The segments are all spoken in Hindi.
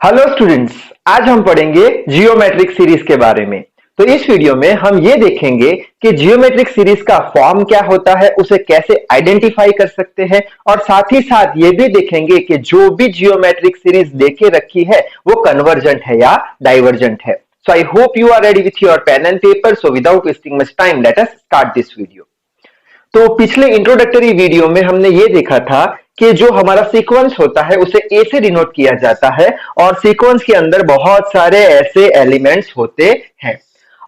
हेलो स्टूडेंट्स, आज हम पढ़ेंगे जियोमेट्रिक सीरीज के बारे में। तो इस वीडियो में हम ये देखेंगे कि जियोमेट्रिक सीरीज का फॉर्म क्या होता है, उसे कैसे आइडेंटिफाई कर सकते हैं, और साथ ही साथ ये भी देखेंगे कि जो भी जियोमेट्रिक सीरीज देके रखी है वो कन्वर्जेंट है या डाइवर्जेंट है। So I hope you are ready with your pen and paper. So without wasting much time, let us start this video. तो पिछले इंट्रोडक्टरी वीडियो में हमने ये देखा था कि जो हमारा सीक्वेंस होता है उसे ए से डिनोट किया जाता है, और सीक्वेंस के अंदर बहुत सारे ऐसे एलिमेंट्स होते हैं।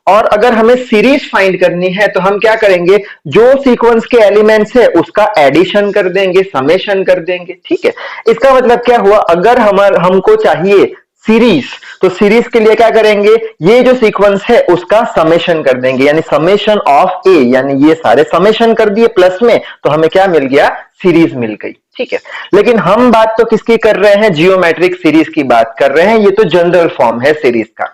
और अगर हमें सीरीज फाइंड करनी है तो हम क्या करेंगे, जो सीक्वेंस के एलिमेंट्स है उसका एडिशन कर देंगे, समेशन कर देंगे। ठीक है, इसका मतलब क्या हुआ, अगर हमको चाहिए सीरीज, तो सीरीज के लिए क्या करेंगे, ये जो सीक्वेंस है उसका समेशन कर देंगे, यानी समेशन ऑफ ए, यानी ये सारे समेशन कर दिए प्लस में, तो हमें क्या मिल गया, सीरीज मिल गई। ठीक है, लेकिन हम बात तो किसकी कर रहे हैं, जियोमेट्रिक सीरीज की बात कर रहे हैं। ये तो जनरल फॉर्म है सीरीज का।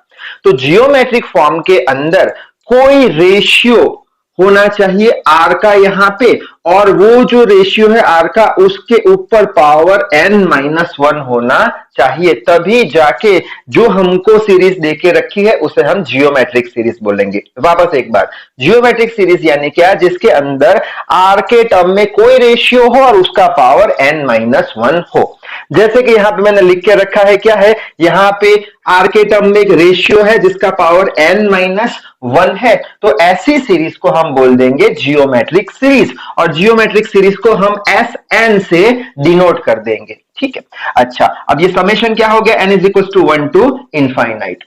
तो जियोमेट्रिक फॉर्म के अंदर कोई रेशियो होना चाहिए आर का यहां पे, और वो जो रेशियो है आर का उसके ऊपर पावर n-1 होना चाहिए, तभी जाके जो हमको सीरीज देके रखी है उसे हम जियोमेट्रिक सीरीज बोलेंगे। वापस एक बार, जियोमेट्रिक सीरीज यानी क्या, जिसके अंदर आर के टर्म में कोई रेशियो हो और उसका पावर n-1 हो। जैसे कि यहां पे मैंने लिख के रखा है, क्या है, यहां पे आर के टर्म में एक रेशियो है जिसका पावर n-1 है, तो ऐसी सीरीज को हम बोल देंगे जियोमेट्रिक सीरीज, और जियोमेट्रिक सीरीज को हम Sn से डिनोट कर देंगे। ठीक है, अच्छा, अब ये समेशन क्या हो गया, n is equal to 1 to infinite.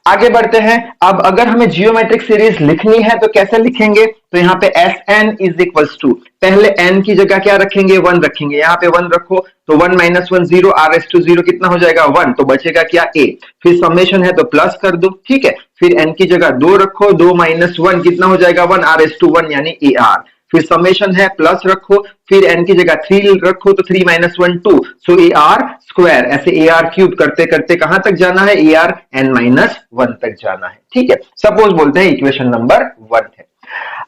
आगे बढ़ते हैं। अब अगर हमें जियोमेट्रिक सीरीज लिखनी है तो कैसे लिखेंगे, तो यहाँ पे Sn इज इक्वल टू, पहले n की जगह क्या रखेंगे, 1 रखेंगे, यहाँ पे 1 रखो, तो 1 - 1 0, r⁻0 कितना हो जाएगा, 1, तो बचेगा क्या, a। फिर समेशन है तो प्लस कर दो। ठीक है, फिर n की जगह 2 रखो, 2 - 1 कितना हो जाएगा, 1, r⁻1 यानी ar। फिर समेशन है प्लस रखो, फिर n की जगह 3 रखो, तो 3 - 1 2, सो ar स्क्वायर, ऐसे ar क्यूब करते करते कहां तक जाना है, ar n-1 तक जाना है। ठीक है, सपोज बोलते हैं इक्वेशन नंबर 1 है।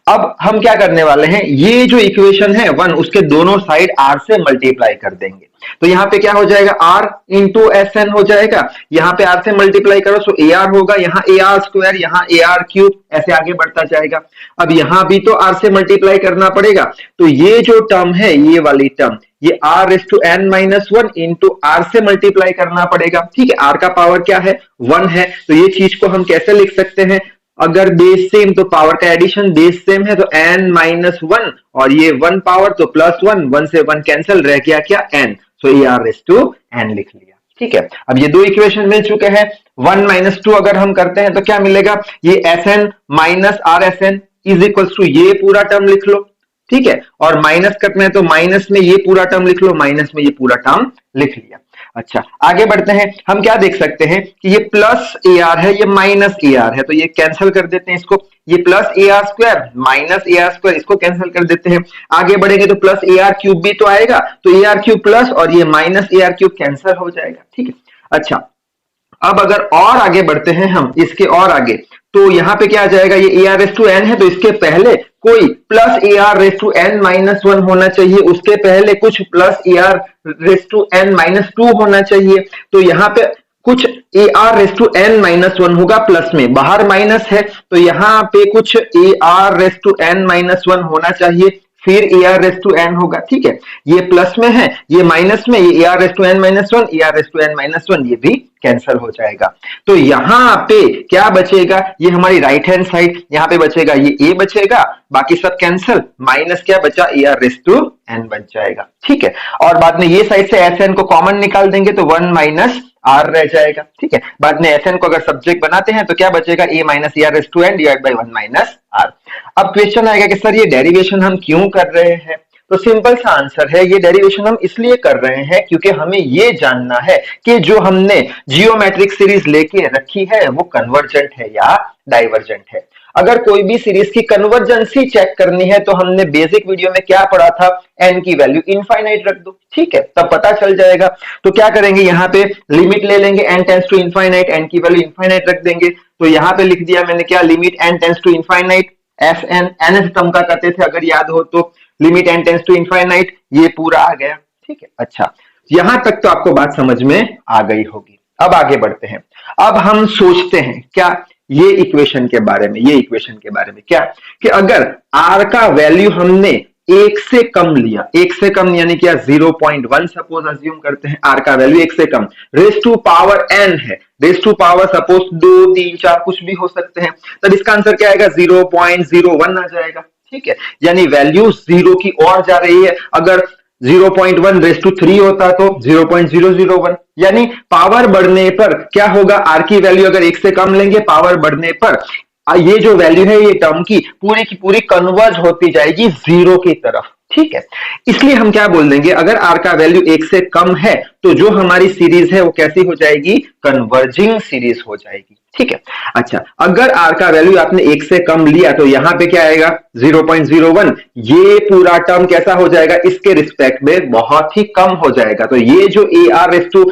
अब हम क्या करने वाले हैं, ये जो इक्वेशन है 1, उसके दोनों साइड r से मल्टीप्लाई कर देंगे। तो यहाँ पे क्या हो जाएगा, r इंटू Sn हो जाएगा, यहाँ पे r से मल्टीप्लाई करो सो ar होगा, यहाँ ar स्क्वायर, यहाँ ar क्यूब, ऐसे आगे बढ़ता जाएगा। अब यहाँ भी तो r से मल्टीप्लाई करना पड़ेगा, तो ये जो टर्म है, ये वाली टर्म, ये r⁻n-1 इंटू r से मल्टीप्लाई करना पड़ेगा। ठीक है, r का पावर क्या है, 1 है, तो ये चीज को हम कैसे लिख सकते हैं, अगर बेस सेम तो पावर का एडिशन, बेस सेम है तो n-1, और ये 1 पावर तो +1, 1 से 1 कैंसिल, रह गया क्या, n, सो ar⁻n लिख लिया। ठीक है, अब ये दो इक्वेशन मिल चुके हैं। 1 - 2 अगर हम करते हैं तो क्या मिलेगा, ये Sn minus Rsn is equal to, ये पूरा टर्म लिख लो। ठीक है, और माइनस करना है तो माइनस में ये पूरा टर्म लिख लो, माइनस में ये पूरा टर्म लिख लिया। अच्छा, आगे बढ़ते हैं। हम क्या देख सकते हैं कि ये प्लस ar है, ये माइनस ar है, तो ये कैंसिल कर देते हैं इसको, ये plus ar square minus ar square, इसको कैंसिल कर देते हैं। आगे बढ़ेंगे तो प्लस ar क्यूब भी तो आएगा, तो ar क्यूब प्लस और ये माइनस ar क्यूब कैंसिल हो जाएगा। ठीक है, अच्छा, अब अगर और आगे बढ़ते हैं हम, इसके और आगे, तो यहाँ पे क्या आ जाएगा, ये ar⁻n है, तो इसके पहले कोई प्लस ar⁻n-1 होना चाहिए, उसके पहले कुछ प्लस ar⁻n-2 होना चाहिए, तो यहाँ पे कुछ ar⁻n-1 होगा प्लस में, बाहर माइनस है तो यहाँ पे कुछ ar⁻n-1 होना चाहिए, फिर ar⁻n होगा। ठीक है, ये प्लस में है, ये माइनस में, ये ar⁻n-1, ar⁻n-1 ये भी कैंसिल हो जाएगा। तो यहां पे क्या बचेगा, ये हमारी राइट हैंड साइड, यहां पे बचेगा ये a बचेगा, बाकी सब कैंसिल, माइनस क्या बचा, ar⁻n बच जाएगा। ठीक है, और बाद में ये साइड से Sn को कॉमन निकाल देंगे तो 1 माइनस r रह जाएगा। ठीक है, बाद में Sn को अगर सब्जेक्ट बनाते हैं तो क्या बचेगा, a minus ar⁻n divide by 1 minus r। अब क्वेश्चन आएगा कि सर ये डेरिवेशन हम क्यों कर रहे हैं, तो सिंपल सा आंसर है, ये डेरिवेशन हम इसलिए कर रहे हैं क्योंकि हमें ये जानना है कि जो हमने जियोमेट्रिक सीरीज लेके रखी है वो कन्वर्जेंट है या डाइवर्जेंट है। अगर कोई भी सीरीज की कन्वर्जेंसी चेक करनी है तो हमने बेसिक वीडियो में क्या पढ़ा था, n की वैल्यू इनफाइनाइट रख दो। ठीक है, तब पता चल जाएगा। तो क्या करेंगे, यहाँ पे लिमिट ले लेंगे, n tends to infinite, n की वैल्यू इनफाइनाइट रख देंगे। तो यहाँ पे लिख दिया मैंने क्या, limit n tends to infinite, Sn ns term का करते थे अगर याद हो तो, limit n tends to infinite, ये पूरा आ गया। ठीक है, अच्छा, यहां तक तो आपको बात समझ में आ गई होगी। अब आगे बढ़ते हैं। अब हम सोचते हैं क्या ये इक्वेशन के बारे में, क्या कि अगर आर का वैल्यू हमने एक से कम लिया, एक से कम यानी क्या 0.1 सपोज अज्यूम करते हैं, आर का वैल्यू एक से कम, रेस टू पावर एन है, रेस टू पावर सपोज 2 3 4 कुछ भी हो सकते हैं, तब इसका आंसर क्या आएगा 0.01 आ जाएगा। ठीक है, यानी वैल्यू जीरो की ओर जा रही है। अगर 0.1 रेस टू 3 होता तो 0.001, यानी पावर बढ़ने पर क्या होगा, आर की वैल्यू अगर एक से कम लेंगे पावर बढ़ने पर ये जो वैल्यू है ये टर्म की पूरी कन्वर्ज होती जाएगी जीरो की तरफ। ठीक है, इसलिए हम क्या बोल देंगे, अगर आर का वैल्यू एक से कम है तो जो हमारी सीरीज है वो कैसी हो जाएगी, कन्वर्जिंग सीरीज हो जाएगी। ठीक है, अच्छा अगर आर का वैल्यू आपने एक से कम लिया तो यहां पे क्या आएगा 0.01, ये पूरा टर्म कैसा हो जाएगा, इसके रिस्पेक्ट में बहुत ही कम हो जाएगा। तो ये जो a r raise to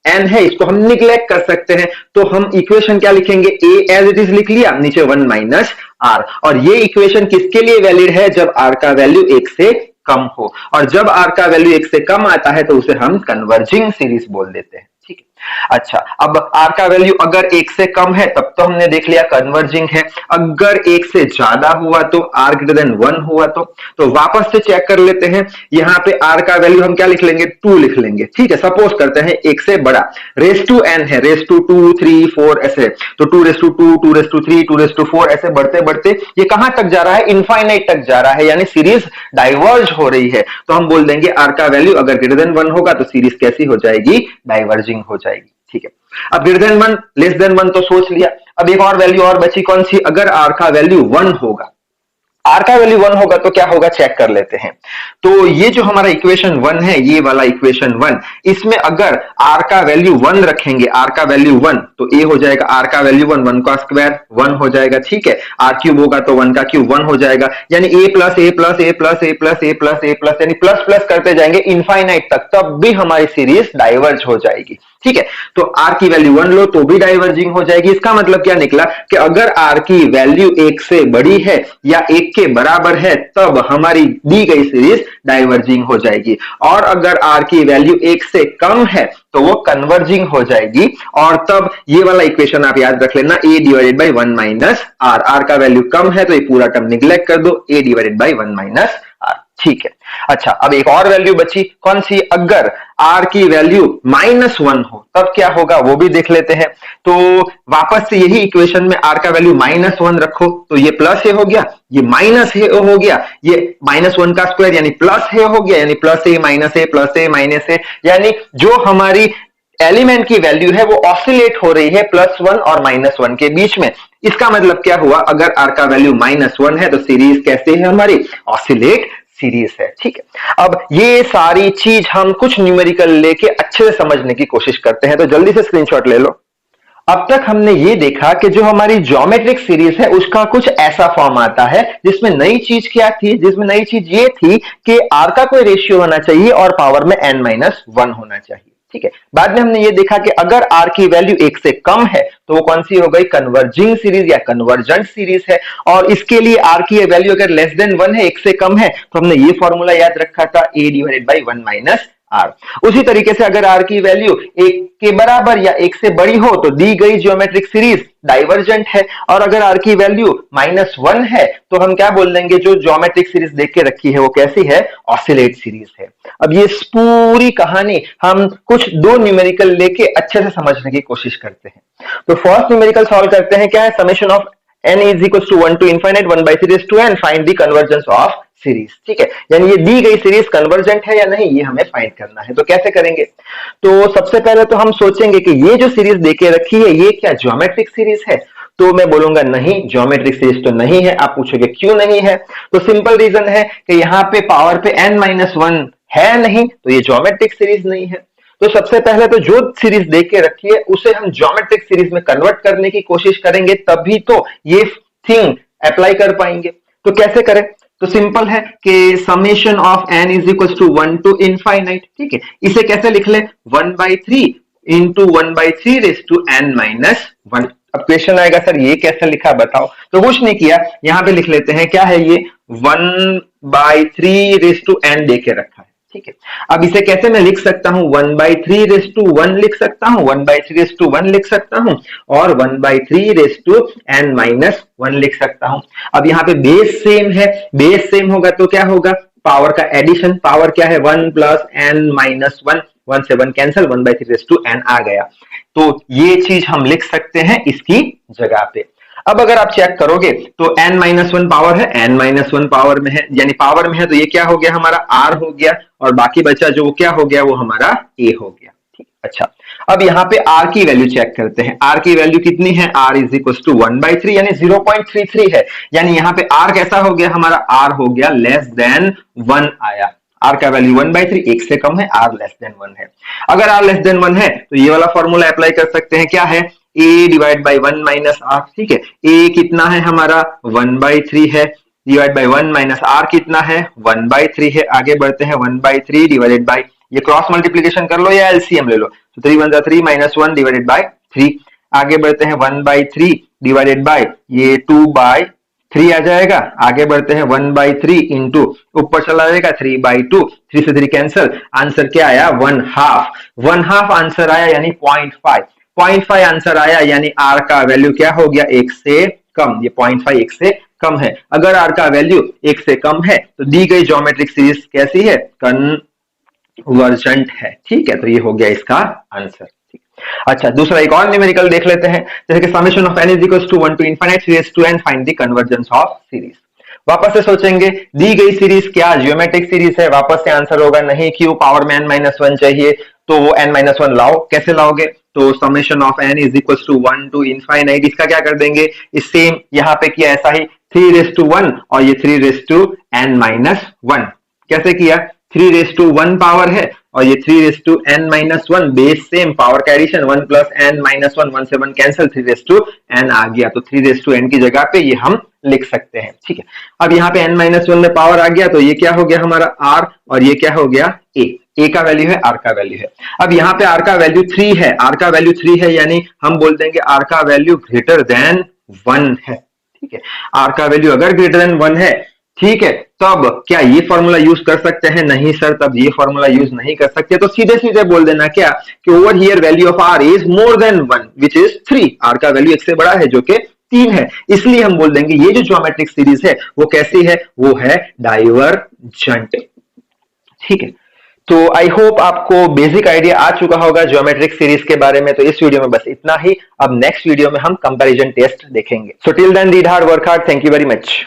n है इसको हम निग्लेक्ट कर सकते हैं, तो हम इक्वेशन क्या लिखेंगे, ए एज इट इज लिख लिया, नीचे 1 माइनस आर। और ये इक्वेशन किसके लिए वैलिड है, जब आर का वैल्यू एक से कम हो, और जब आर का वैल्यू एक से कम आता है तो उसे हम कन्वर्जिंग सीरीज बोल देते हैं। ठीक है, अच्छा अब आर का वैल्यू अगर एक से कम है तब तो हमने देख लिया कन्वर्जिंग है, अगर एक से ज्यादा हुआ तो आर ग्रेटर देन 1 हुआ तो वापस से चेक कर लेते हैं। यहां पे आर का वैल्यू हम क्या लिख लेंगे, 2 लिख लेंगे। ठीक है, सपोज करते हैं एक से बड़ा, रेस टू एन है, रेस टू 2 3 4 ऐसे, तो 2 raise to 2 2 raise to 3 2 raise to 4 ऐसे बढ़ते बढ़ते ये कहां तक जा रहा है, इनफाइनाइट तक जा रहा है, यानी सीरीज डाइवर्ज हो रही है। तो हम बोल देंगे आर का वैल्यू अगर ग्रेटर देन 1 होगा तो सीरीज कैसी हो जाएगी, डाइवर्जिंग हो जाएगी। ठीक है, अब ग्रेटर देन 1 लेस देन 1 तो सोच लिया, अब एक और वैल्यू और बची कौन सी, अगर आर का वैल्यू 1 होगा, आर का वैल्यू 1 होगा तो क्या होगा चेक कर लेते हैं। तो ये जो हमारा इक्वेशन 1 है, ये वाला इक्वेशन 1, इसमें अगर आर का वैल्यू 1 रखेंगे, आर का वैल्यू 1 तो ए हो जाएगा, आर का वैल्यू 1 1 का स्क्वायर 1 हो जाएगा। ठीक है, आर क्यूब होगा तो 1 का क्यूब 1 हो जाएगा, यानी ए प्लस ए प्लस ए प्लस ए प्लस ए प्लस ए प्लस यानी प्लस प्लस करते जाएंगे इनफाइनाइट तक, तब भी हमारी सीरीज डाइवर्ज हो जाएगी। ठीक है, तो आर की वैल्यू 1 लो तो भी डाइवर्जिंग हो जाएगी। इसका मतलब क्या निकला कि अगर आर की वैल्यू 1 से बड़ी है या 1 के बराबर है तब हमारी दी गई सीरीज डाइवर्जिंग हो जाएगी, और अगर आर की वैल्यू 1 से कम है तो वो कन्वर्जिंग हो जाएगी। और तब ये वाला इक्वेशन आप याद रख लेना, a divided by 1 minus r, r का वैल्यू कम है तो ये पूरा टर्म निग्लेक्ट कर दो, a divided by 1 minus r. ठीक है, अच्छा अब एक और वैल्यू बची, कौन सी, अगर आर की वैल्यू -1 हो तब क्या होगा वो भी देख लेते हैं। तो वापस से यही इक्वेशन में आर का वैल्यू -1 रखो तो ये प्लस ए हो गया, ये माइनस ए हो गया, ये -1 का स्क्वायर यानी प्लस ए हो गया, यानी प्लस ए माइनस ए प्लस ए माइनस ए, यानी जो हमारी एलिमेंट की वैल्यू है वो ऑसिलेट हो रही है +1 और -1 के बीच में। इसका मतलब क्या हुआ, अगर आर का वैल्यू -1 है तो सीरीज कैसे है हमारी, ऑसिलेट सीरीज है। ठीक है, अब ये सारी चीज हम कुछ न्यूमेरिकल लेके अच्छे से समझने की कोशिश करते हैं, तो जल्दी से स्क्रीनशॉट ले लो। अब तक हमने ये देखा कि जो हमारी ज्योमेट्रिक सीरीज है उसका कुछ ऐसा फॉर्म आता है जिसमें नई चीज क्या थी, जिसमें नई चीज ये थी कि आर का कोई रेशियो होना चाहिए और पावर में n-1 होना चाहिए। ठीक है, बाद में हमने ये देखा कि अगर आर की वैल्यू 1 से कम है तो वो कौन सी हो गई, कन्वर्जिंग सीरीज या कन्वर्जेंट सीरीज है, और इसके लिए आर की वैल्यू अगर लेस देन 1 है, 1 से कम है, तो हमने ये फॉर्मूला याद रखा था, a divided by 1 minus r. उसी तरीके से अगर आर की वैल्यू 1 के बराबर या 1 से बड़ी हो तो दी गई ज्योमेट्रिक सीरीज डाइवर्जेंट है, और अगर आर की वैल्यू -1 है तो हम क्या बोल देंगे, जो ज्योमेट्रिक सीरीज देख के रखी है वो कैसी है, ऑसिलेट सीरीज है। अब ये पूरी कहानी हम कुछ दो न्यूमेरिकल लेके अच्छे से समझने की कोशिश करते हैं। तो फर्स्ट न्यूमेरिकल सॉल्व करते हैं, क्या है, summation of n is equals to 1 to infinite 1 by series to n, find the convergence of series. ठीक है, यानी ये दी गई सीरीज कन्वर्जेंट है या नहीं ये हमें फाइंड करना है। तो कैसे करेंगे, तो सबसे पहले तो हम सोचेंगे कि ये जो सीरीज देके रखी है ये क्या ज्योमेट्रिक सीरीज है, तो मैं बोलूंगा नहीं, ज्योमेट्रिक सीरीज तो नहीं है। आप पूछोगे क्यों नहीं है, तो सिंपल रीजन है कि यहाँ पे पावर पे n-1 है नहीं, तो ये ज्योमेट्रिक सीरीज नहीं है। तो सबसे पहले तो जो सीरीज देख के रखी है उसे हम ज्योमेट्रिक सीरीज में कन्वर्ट करने की कोशिश करेंगे, तभी तो ये थिंग अप्लाई कर पाएंगे। तो कैसे करें, तो सिंपल है कि summation of n is equal to 1 to infinite. ठीक है, इसे कैसे लिख ले, 1/3 इंटू 1/3 रेज टू n-1। अब क्वेश्चन आएगा सर ये कैसे लिखा बताओ, तो कुछ नहीं किया, यहां पे लिख लेते हैं, क्या है ये 1/3 रेज टू n दे के रखा है। ठीक है। अब इसे कैसे मैं लिख सकता हूं, 1/3 लिख सकता हूं, 1/3 लिख सकता हूं, और 1/3 लिख सकता हूं। अब यहाँ पे बेस सेम है, बेस सेम होगा तो क्या होगा, पावर का एडिशन, पावर क्या है 1 प्लस n माइनस 1, 1 से 1 कैंसिल, 1/3 आ गया। तो ये चीज हम लिख सकते हैं इसकी जगह पे। अब अगर आप चेक करोगे तो n-1 पावर है, n-1 पावर में है, यानी पावर में है, तो ये क्या हो गया हमारा r हो गया, और बाकी बचा जो क्या हो गया वो हमारा a हो गया। ठीक, अच्छा अब यहाँ पे r की वैल्यू चेक करते हैं। r की वैल्यू कितनी है, r इज इक्वल टू 1/3 यानी 0.33 है, यानी यहाँ पे r कैसा हो गया हमारा, r हो गया लेस देन 1 आया। r का वैल्यू 1/3 एक से कम है, r लेस देन 1 है। अगर r लेस देन 1 है तो ये वाला फॉर्मूला अप्लाई कर सकते हैं, क्या है, a divide by 1 minus r। ठीक है, a कितना है हमारा 1/3 है, डिवाइड बाई 1 माइनस r कितना है 1/3 है। आगे बढ़ते हैं, 1/3 डिवाइडेड बाई, ये क्रॉस मल्टीप्लीकेशन कर लो या एलसीएम ले लो, तो 3 1 3 माइनस 1 डिवाइडेड बाई 3। आगे बढ़ते हैं 1/3 डिवाइडेड बाई ये 2/3 आ जाएगा। आगे बढ़ते हैं 1/3 इंटू ऊपर चला जाएगा 3/2, 3 से 3 कैंसिल, आंसर क्या आया 1/2 आंसर आया, यानी 0.5 आंसर आया, यानी r का वैल्यू क्या हो गया, 1 से कम। ये 0.5 1 से कम है। अगर r का वैल्यू 1 से कम है तो दी गई ज्योमेट्रिक सीरीज कैसी है, कन्वर्जेंट है। ठीक है, तो ये हो गया इसका आंसर। अच्छा, दूसरा एक और न्यूमेरिकल देख लेते हैं, जैसे कि summation of n is equal to 1 to infinite series to n, find the convergence of series. वापस से सोचेंगे, दी गई सीरीज क्या ज्योमेट्रिक सीरीज है, वापस से आंसर होगा नहीं, क्यों, पावर में n-1 चाहिए, तो वो n-1 लाओ, कैसे लाओगे, तो summation of n is equal to 1 to infinite, इसका क्या कर देंगे, इस सेम यहाँ पे किया ऐसा ही 3 और ये 3n-1 कैसे किया, 3 पावर है और ये 3n-1 बेस सेम, पावर का एडिशन 1 प्लस n-1, 1 से 1 कैंसिल, 3n आ गया, तो 3n की जगह पे ये हम लिख सकते हैं। ठीक है, अब यहाँ पे n-1 में पावर आ गया, तो ये क्या हो गया हमारा r, और ये क्या हो गया a का वैल्यू है, r का वैल्यू है। अब यहाँ पे r का वैल्यू 3 है, r का वैल्यू 3 है, यानी हम बोल देंगे r का वैल्यू ग्रेटर देन 1 है। ठीक है, r का वैल्यू अगर ग्रेटर देन 1 है, ठीक है, तब क्या ये फॉर्मूला यूज कर सकते हैं, नहीं सर, तब ये फॉर्मूला यूज नहीं कर सकते, तो सीधे सीधे बोल देना क्या, कि over here value of r is more than 1 which is 3, r का वैल्यू 1 से बड़ा है जो कि 3 है, इसलिए हम बोल देंगे ये जो ज्योमेट्रिक सीरीज है वो कैसी है, वो है डाइवर्जेंट। ठीक है, तो आई होप आपको बेसिक आइडिया आ चुका होगा ज्योमेट्रिक सीरीज के बारे में। तो इस वीडियो में बस इतना ही, अब नेक्स्ट वीडियो में हम कंपैरिजन टेस्ट देखेंगे। So till then read hard, work hard, thank you very much.